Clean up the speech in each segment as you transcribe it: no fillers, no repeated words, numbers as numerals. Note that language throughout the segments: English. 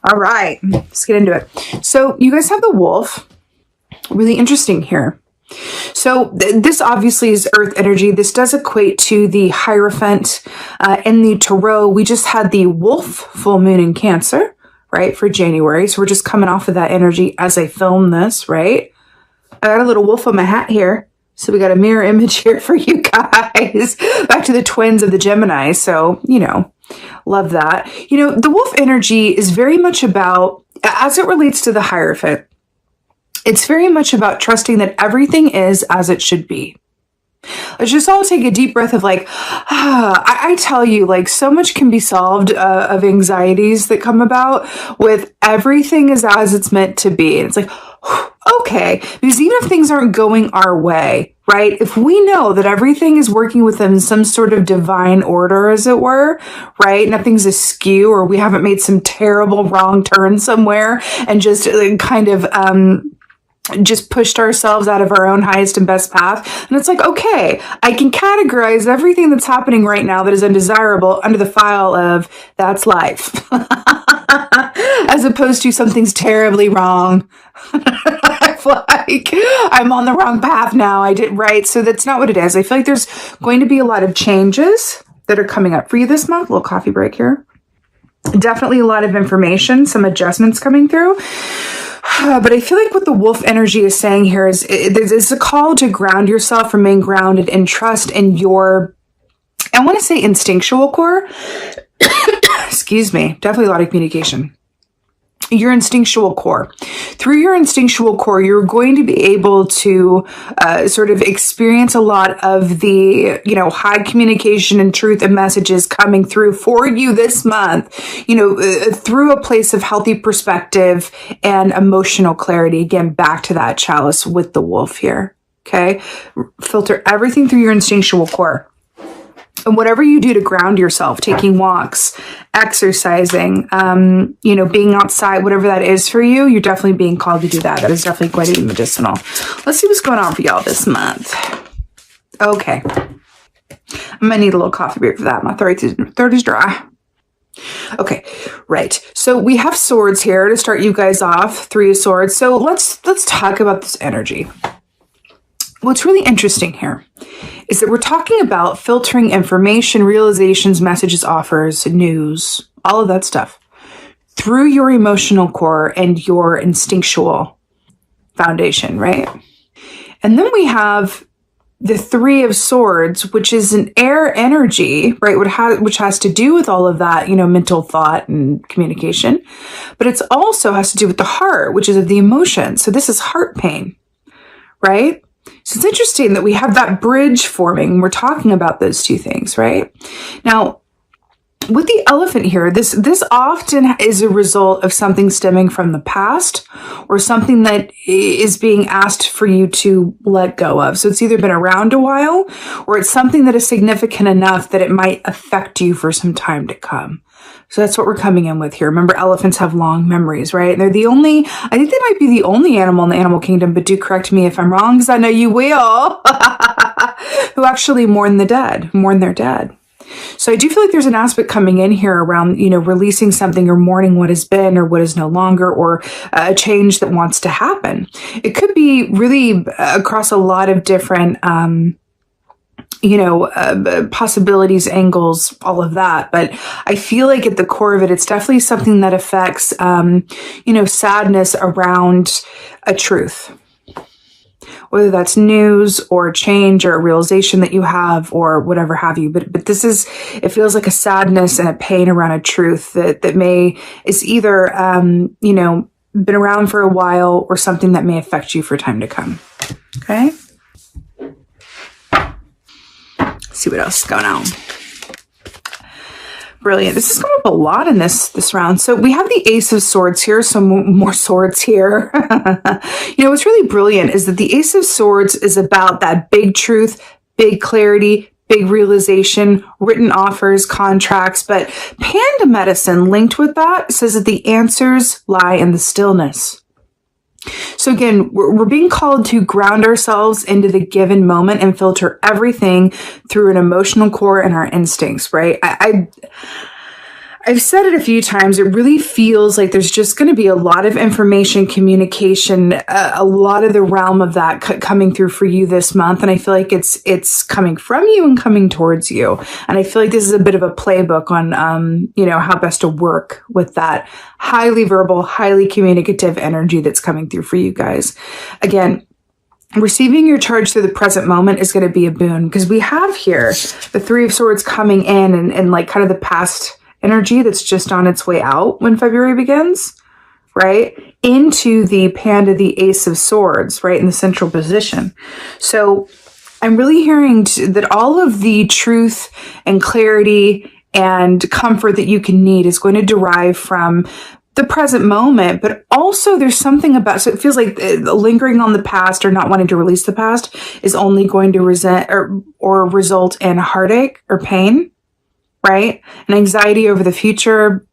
All right, let's get into it. So you guys have the wolf. Really interesting here. So this obviously is earth energy. This does equate to the Hierophant in the Tarot. We just had the wolf full moon in Cancer, right, for January. So we're just coming off of that energy as I film this, right? I got a little wolf on my hat here. So we got a mirror image here for you guys. Back to the twins of the Gemini. So, you know, love that. You know, the wolf energy is very much about, as it relates to the Hierophant, it's very much about trusting that everything is as it should be. Let's just all take a deep breath of like, I tell you, like so much can be solved of anxieties that come about with everything is as it's meant to be. And it's like, okay, because even if things aren't going our way, right? If we know that everything is working within some sort of divine order, as it were, right? Nothing's askew, or we haven't made some terrible wrong turn somewhere and just kind of, just pushed ourselves out of our own highest and best path. And it's like, okay, I can categorize everything that's happening right now that is undesirable under the file of that's life. As opposed to something's terribly wrong. Like, I'm on the wrong path now. I did right. So that's not what it is. I feel like there's going to be a lot of changes that are coming up for you this month. A little coffee break here. Definitely a lot of information, some adjustments coming through. But I feel like what the wolf energy is saying here is there's a call to ground yourself, remain grounded, and trust in your, I want to say instinctual core. Excuse me. Definitely a lot of communication. Your instinctual core. Through your instinctual core, you're going to be able to sort of experience a lot of the, you know, high communication and truth and messages coming through for you this month, you know, through a place of healthy perspective and emotional clarity. Again, back to that chalice with the wolf here. Okay. Filter everything through your instinctual core. And whatever you do to ground yourself, taking walks, exercising, you know, being outside, whatever that is for you, you're definitely being called to do that. That is definitely going to be medicinal. Let's see what's going on for y'all this month. Okay. I'm going to need a little coffee break for that. My throat is dry. Okay, right. So we have swords here to start you guys off. 3 of swords. So let's talk about this energy. What's really interesting here is that we're talking about filtering information, realizations, messages, offers, news, all of that stuff through your emotional core and your instinctual foundation, right? And then we have the 3 of swords, which is an air energy, right? Which has to do with all of that, you know, mental thought and communication, but it's also has to do with the heart, which is of the emotion. So this is heart pain, right? So it's interesting that we have that bridge forming. We're talking about those 2 things, right? Now, with the elephant here, this often is a result of something stemming from the past or something that is being asked for you to let go of. So it's either been around a while or it's something that is significant enough that it might affect you for some time to come. So that's what we're coming in with here. Remember, elephants have long memories, right? They're the only, I think they might be the only animal in the animal kingdom, but do correct me if I'm wrong, because I know you will, who actually mourn their dead. So I do feel like there's an aspect coming in here around, you know, releasing something or mourning what has been or what is no longer, or a change that wants to happen. It could be really across a lot of different, you know, possibilities, angles, all of that. But I feel like at the core of it, it's definitely something that affects, you know, sadness around a truth. Whether that's news or change or a realization that you have or whatever have you. But this is, it feels like a sadness and a pain around a truth that is either, you know, been around for a while or something that may affect you for time to come. Okay. See what else is going on. Brilliant. This is coming up a lot in this round. So we have the Ace of Swords here. So more swords here. You know, what's really brilliant is that the Ace of Swords is about that big truth, big clarity, big realization, written offers, contracts. But Panda Medicine linked with that says that the answers lie in the stillness. So again, we're being called to ground ourselves into the given moment and filter everything through an emotional core and our instincts, right? I I've said it a few times. It really feels like there's just going to be a lot of information, communication, a lot of the realm of that coming through for you this month. And I feel like it's coming from you and coming towards you. And I feel like this is a bit of a playbook on, how best to work with that highly verbal, highly communicative energy that's coming through for you guys. Again, receiving your charge through the present moment is going to be a boon, because we have here the Three of Swords coming in and like kind of the past energy that's just on its way out when February begins, right? Into the Panda, the Ace of Swords, right? In the central position. So I'm really hearing that all of the truth and clarity and comfort that you can need is going to derive from the present moment, but also there's something about, so it feels like lingering on the past or not wanting to release the past is only going to or result in heartache or pain, right? And anxiety over the future,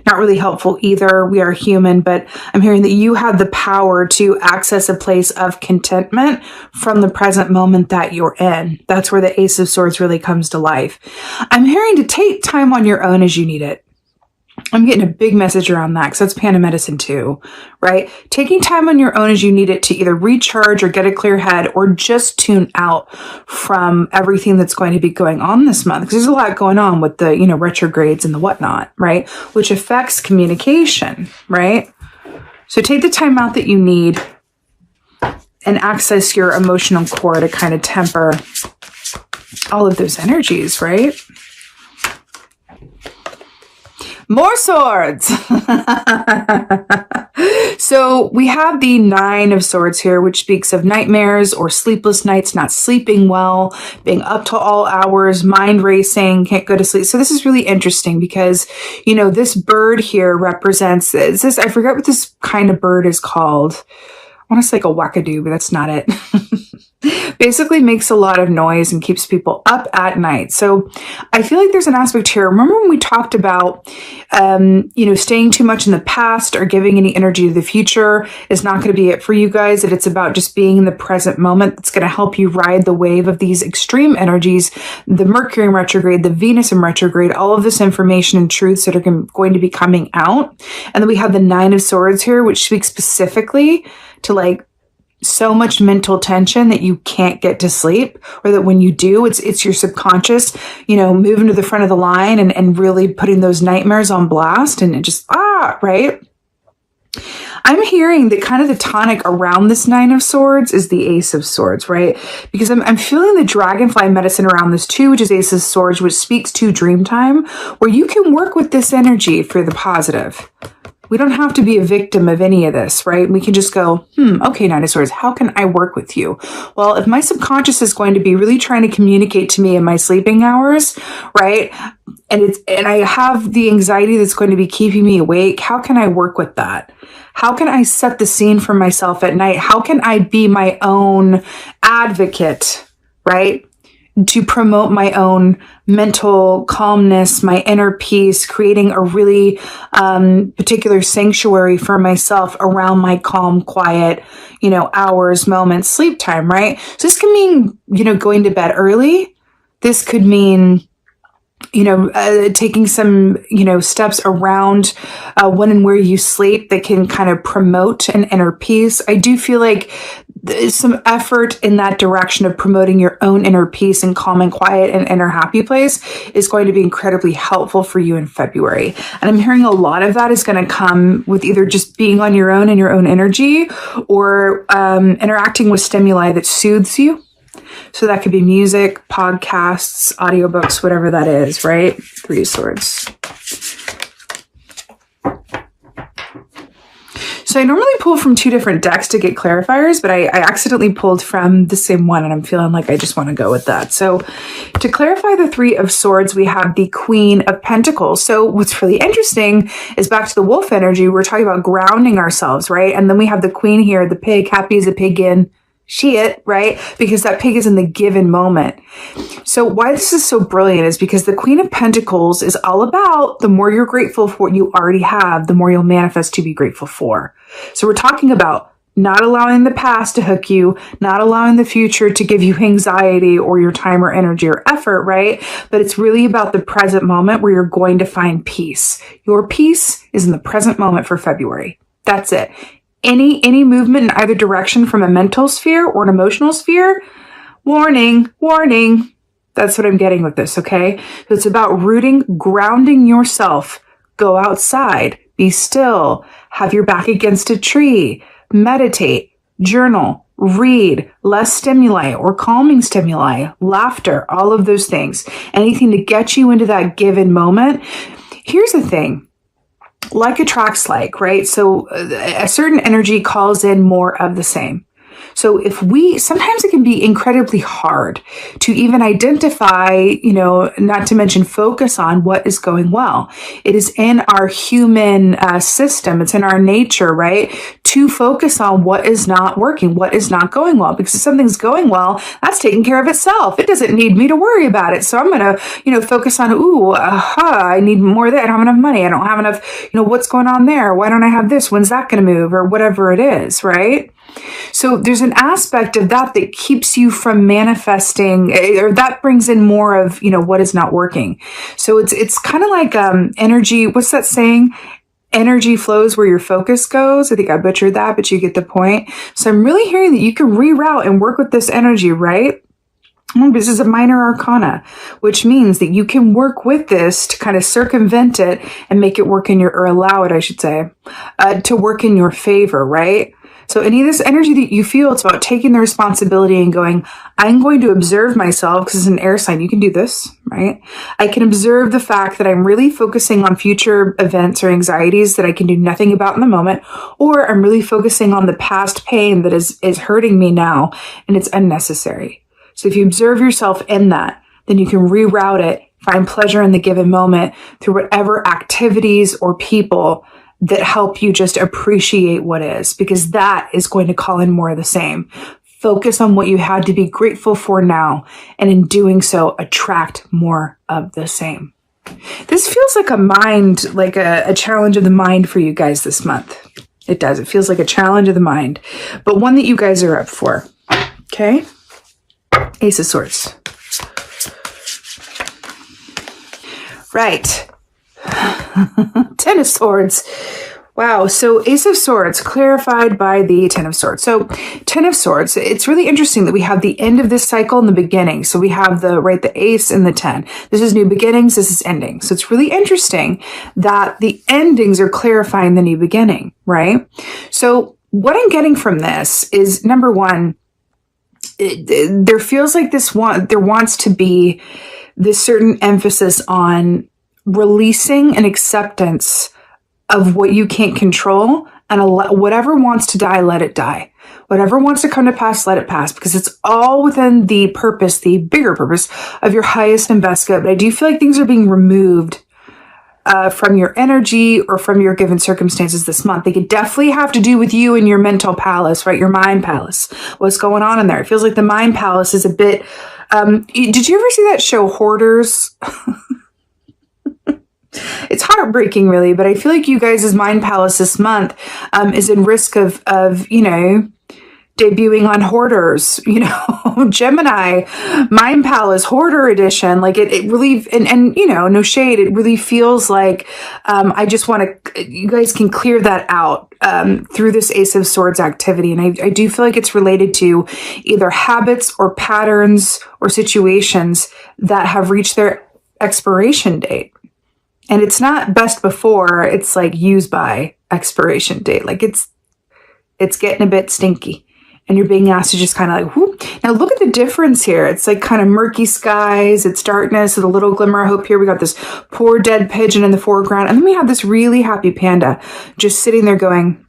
not really helpful either. We are human, but I'm hearing that you have the power to access a place of contentment from the present moment that you're in. That's where the Ace of Swords really comes to life. I'm hearing to take time on your own as you need it. I'm getting a big message around that, because that's Panda medicine too, right? Taking time on your own as you need it to either recharge or get a clear head or just tune out from everything that's going to be going on this month. Because there's a lot going on with the, retrogrades and the whatnot, right? Which affects communication, right? So take the time out that you need and access your emotional core to kind of temper all of those energies, right? More swords. So we have the Nine of Swords here, which speaks of nightmares or sleepless nights, not sleeping well, being up to all hours, mind racing, can't go to sleep. So this is really interesting because, this bird here represents this. I forget what this kind of bird is called. I want to say like a wackadoo, but that's not it. Basically makes a lot of noise and keeps people up at night. So I feel like there's an aspect here. Remember when we talked about, staying too much in the past or giving any energy to the future is not going to be it for you guys, that it's about just being in the present moment that's going to help you ride the wave of these extreme energies, the Mercury in retrograde, the Venus in retrograde, all of this information and truths that are going to be coming out. And then we have the Nine of Swords here, which speaks specifically to like so much mental tension that you can't get to sleep, or that when you do, it's your subconscious, moving to the front of the line and really putting those nightmares on blast and just, right? I'm hearing that kind of the tonic around this Nine of Swords is the Ace of Swords, right? Because I'm feeling the dragonfly medicine around this too, which is Ace of Swords, which speaks to dream time, where you can work with this energy for the positive. We don't have to be a victim of any of this, right? We can just go, okay, Nine of Swords, how can I work with you? Well, if my subconscious is going to be really trying to communicate to me in my sleeping hours, right? And I have the anxiety that's going to be keeping me awake, how can I work with that? How can I set the scene for myself at night? How can I be my own advocate, right? To promote my own mental calmness, my inner peace, creating a really particular sanctuary for myself around my calm, quiet, hours, moments, sleep time, right? So this can mean, going to bed early. This could mean, taking some, steps around when and where you sleep that can kind of promote an inner peace. I do feel like there's some effort in that direction of promoting your own inner peace and calm and quiet and inner happy place is going to be incredibly helpful for you in February. And I'm hearing a lot of that is going to come with either just being on your own and your own energy, or interacting with stimuli that soothes you. So that could be music, podcasts, audiobooks, whatever that is, right? Three of Swords. So I normally pull from two different decks to get clarifiers, but I accidentally pulled from the same one, and I'm feeling like I just want to go with that. So to clarify the Three of Swords, we have the Queen of Pentacles. So what's really interesting is back to the wolf energy. We're talking about grounding ourselves, right? And then we have the Queen here, the pig, happy as a pig in shit, right? Because that pig is in the given moment. So why this is so brilliant is because the Queen of Pentacles is all about the more you're grateful for what you already have, the more you'll manifest to be grateful for. So we're talking about not allowing the past to hook you, not allowing the future to give you anxiety or your time or energy or effort, right? But it's really about the present moment where you're going to find peace. Your peace is in the present moment for February. That's it. Any movement in either direction from a mental sphere or an emotional sphere, warning, warning. That's what I'm getting with this, okay? So it's about rooting, grounding yourself. Go outside, be still, have your back against a tree, meditate, journal, read, less stimuli or calming stimuli, laughter, all of those things. Anything to get you into that given moment. Here's the thing. Like attracts like, right? So a certain energy calls in more of the same. So sometimes it can be incredibly hard to even identify, not to mention focus on what is going well. It is in our human system. It's in our nature, right? To focus on what is not working, what is not going well. Because if something's going well, that's taking care of itself. It doesn't need me to worry about it. So I'm going to, focus on, I need more of that. I don't have enough money. I don't have enough, what's going on there? Why don't I have this? When's that going to move? Or whatever it is, right? So there's an aspect of that keeps you from manifesting, or that brings in more of, what is not working. So it's kind of like energy. What's that saying? Energy flows where your focus goes. I think I butchered that, but you get the point. So I'm really hearing that you can reroute and work with this energy, right? This is a minor arcana, which means that you can work with this to kind of circumvent it and make it work or allow it, I should say, to work in your favor, right? So any of this energy that you feel, it's about taking the responsibility and going, I'm going to observe myself, because it's an air sign. You can do this, right? I can observe the fact that I'm really focusing on future events or anxieties that I can do nothing about in the moment, or I'm really focusing on the past pain that is hurting me now, and it's unnecessary. So if you observe yourself in that, then you can reroute it, find pleasure in the given moment through whatever activities or people that help you just appreciate what is, because that is going to call in more of the same. Focus on what you had to be grateful for now, and in doing so, attract more of the same. This feels like a challenge of the mind for you guys this month. It does. It feels like a challenge of the mind, but one that you guys are up for. Okay? Ace of Swords. Right. Ten of Swords. Wow. So Ace of Swords clarified by the Ten of Swords. So Ten of Swords, it's really interesting that we have the end of this cycle and the beginning. So we have the Ace and the 10. This is new beginnings. This is ending. So it's really interesting that the endings are clarifying the new beginning, right? So what I'm getting from this is, number one, there feels like there wants to be this certain emphasis on releasing and acceptance of what you can't control, and whatever wants to die, let it die. Whatever wants to come to pass, let it pass, because it's all within the purpose, the bigger purpose of your highest and best good. But I do feel like things are being removed from your energy or from your given circumstances this month. They could definitely have to do with you and your mental palace, right? Your mind palace. What's going on in there? It feels like the mind palace is a bit... did you ever see that show, Hoarders? It's heartbreaking, really, but I feel like you guys' mind palace this month is in risk of debuting on Hoarders, Gemini, Mind Palace, Hoarder Edition. Like it really, and no shade, it really feels like I just want to, you guys can clear that out through this Ace of Swords activity. And I do feel like it's related to either habits or patterns or situations that have reached their expiration date. And it's not best before, it's like use by expiration date. Like it's getting a bit stinky. And you're being asked to just kind of like, whoop. Now look at the difference here. It's like kind of murky skies. It's darkness with a little glimmer of hope here. We got this poor dead pigeon in the foreground. And then we have this really happy panda just sitting there going,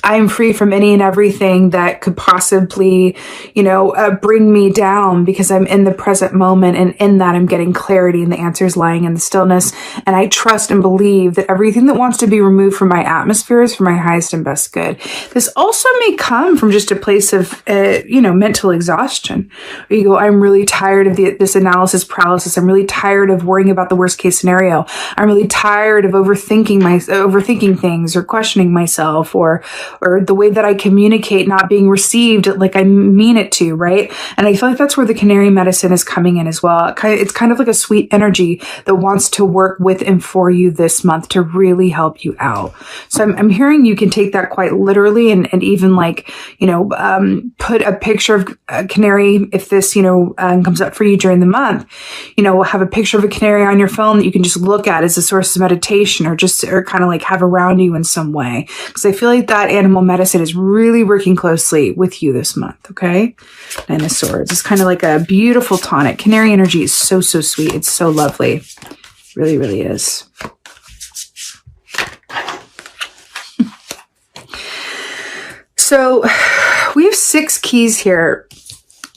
I am free from any and everything that could possibly, bring me down, because I'm in the present moment, and in that I'm getting clarity, and the answers lying in the stillness. And I trust and believe that everything that wants to be removed from my atmosphere is for my highest and best good. This also may come from just a place of, mental exhaustion, where you go, I'm really tired of this analysis paralysis. I'm really tired of worrying about the worst case scenario. I'm really tired of overthinking things or questioning myself or or the way that I communicate not being received like I mean it to, right? And I feel like that's where the canary medicine is coming in as well. It's kind of like a sweet energy that wants to work with and for you this month to really help you out. So I'm hearing you can take that quite literally and even like, put a picture of a canary if this, comes up for you during the month, have a picture of a canary on your phone that you can just look at as a source of meditation or kind of like have around you in some way. Because I feel like that animal medicine is really working closely with you this month. Okay. Nine of Swords. It's kind of like a beautiful tonic. Canary energy is so, so sweet. It's so lovely. Really, really is. So we have 6 keys here.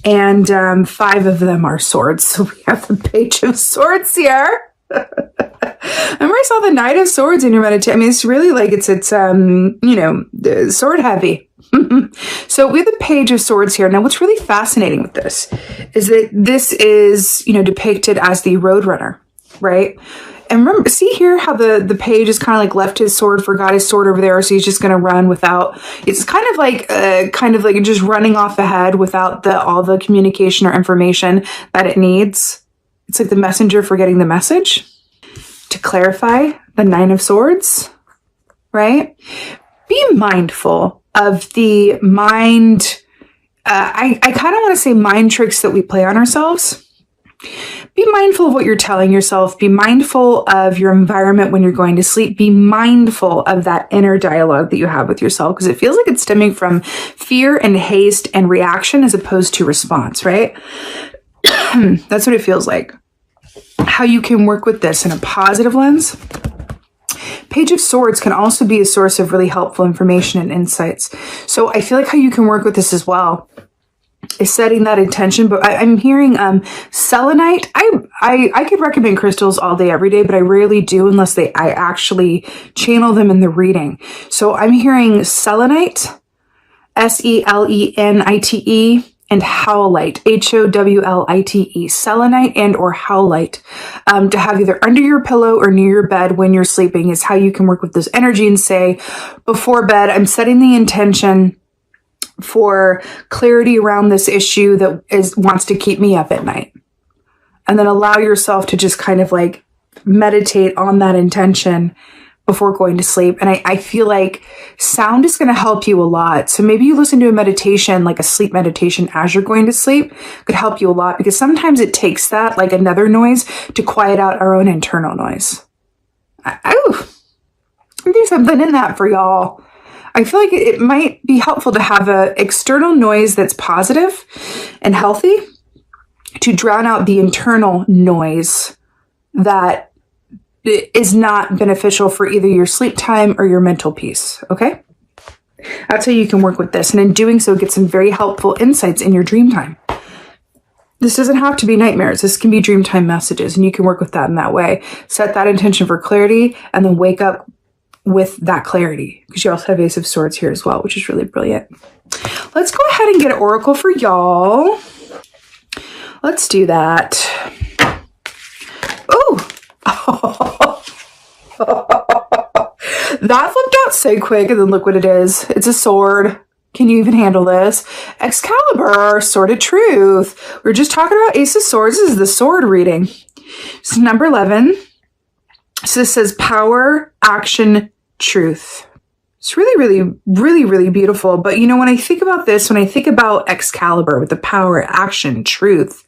And 5 of them are swords. So we have the Page of Swords here. Remember I saw the Knight of Swords in your meditation. I mean, it's really like it's sword heavy. So we have the Page of Swords here. Now, what's really fascinating with this is that this is, depicted as the Roadrunner, right? And remember, see here how the page is kind of like left his sword, forgot his sword over there, so he's just going to run without. It's kind of like just running off ahead without all the communication or information that it needs. It's like the messenger forgetting the message. To clarify, the Nine of Swords, right? Be mindful of the mind. I kind of want to say mind tricks that we play on ourselves. Be mindful of what you're telling yourself. Be mindful of your environment when you're going to sleep. Be mindful of that inner dialogue that you have with yourself, because it feels like it's stemming from fear and haste and reaction as opposed to response, right? That's what it feels like. How you can work with this in a positive lens. Page of Swords can also be a source of really helpful information and insights. So I feel like how you can work with this as well is setting that intention. But I'm hearing selenite. I could recommend crystals all day, every day, but I rarely do unless I actually channel them in the reading. So I'm hearing selenite, Selenite, and howlite, Howlite, selenite and or howlite, to have either under your pillow or near your bed when you're sleeping is how you can work with this energy and say, before bed, I'm setting the intention for clarity around this issue that wants to keep me up at night. And then allow yourself to just kind of like meditate on that intention before going to sleep. And I feel like sound is going to help you a lot. So maybe you listen to a meditation, like a sleep meditation as you're going to sleep, could help you a lot, because sometimes it takes that, like another noise, to quiet out our own internal noise. There's something in that for y'all. I feel like it might be helpful to have an external noise that's positive and healthy to drown out the internal noise that is not beneficial for either your sleep time or your mental peace, okay? That's how you can work with this. And in doing so, get some very helpful insights in your dream time. This doesn't have to be nightmares. This can be dream time messages, and you can work with that in that way. Set that intention for clarity and then wake up with that clarity, because you also have Ace of Swords here as well, which is really brilliant. Let's go ahead and get an oracle for y'all. Let's do that. Oh, that flipped out so quick, and then look what it is. It's a sword. Can you even handle this? Excalibur, Sword of Truth. We were just talking about Ace of Swords. This is the sword reading. So number 11. So this says power, action, truth. It's really beautiful. But when I think about this, when I think about Excalibur with the power, action, truth,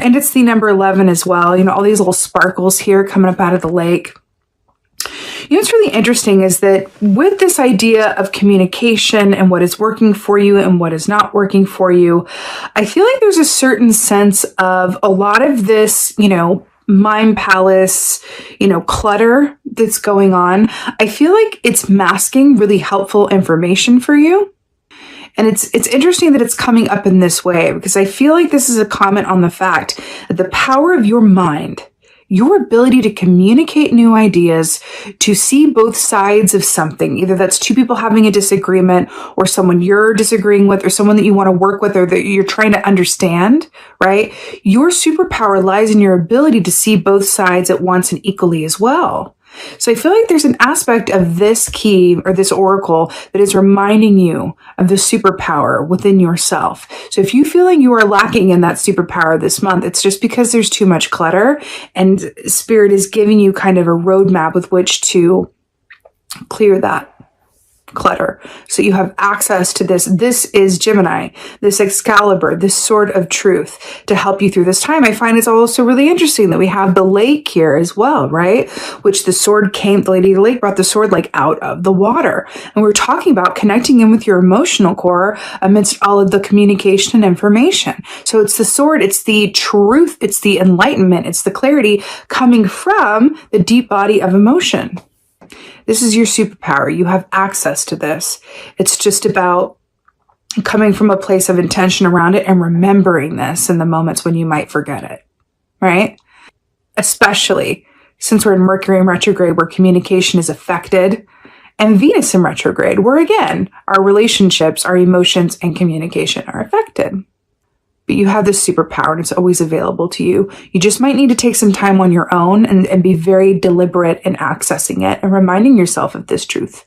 and it's the number 11 as well, all these little sparkles here coming up out of the lake. What's really interesting is that with this idea of communication and what is working for you and what is not working for you, I feel like there's a certain sense of a lot of this, mind palace, clutter that's going on. I feel like it's masking really helpful information for you. And it's interesting that it's coming up in this way, because I feel like this is a comment on the fact that the power of your mind, your ability to communicate new ideas, to see both sides of something, either that's two people having a disagreement or someone you're disagreeing with or someone that you want to work with or that you're trying to understand, right? Your superpower lies in your ability to see both sides at once and equally as well. So I feel like there's an aspect of this key or this oracle that is reminding you of the superpower within yourself. So if you feel like you are lacking in that superpower this month, it's just because there's too much clutter, and Spirit is giving you kind of a roadmap with which to clear that clutter. So you have access to this. This is Gemini, this Excalibur, this sword of truth to help you through this time. I find it's also really interesting that we have the lake here as well, right? Which the sword came, the Lady of the Lake brought the sword like out of the water. And we're talking about connecting in with your emotional core amidst all of the communication and information. So it's the sword, it's the truth, it's the enlightenment, it's the clarity coming from the deep body of emotion. This is your superpower. You have access to this. It's just about coming from a place of intention around it and remembering this in the moments when you might forget it, right? Especially since we're in Mercury in retrograde, where communication is affected, and Venus in retrograde, where again, our relationships, our emotions, and communication are affected. But you have this superpower and it's always available to you. You just might need to take some time on your own and be very deliberate in accessing it and reminding yourself of this truth.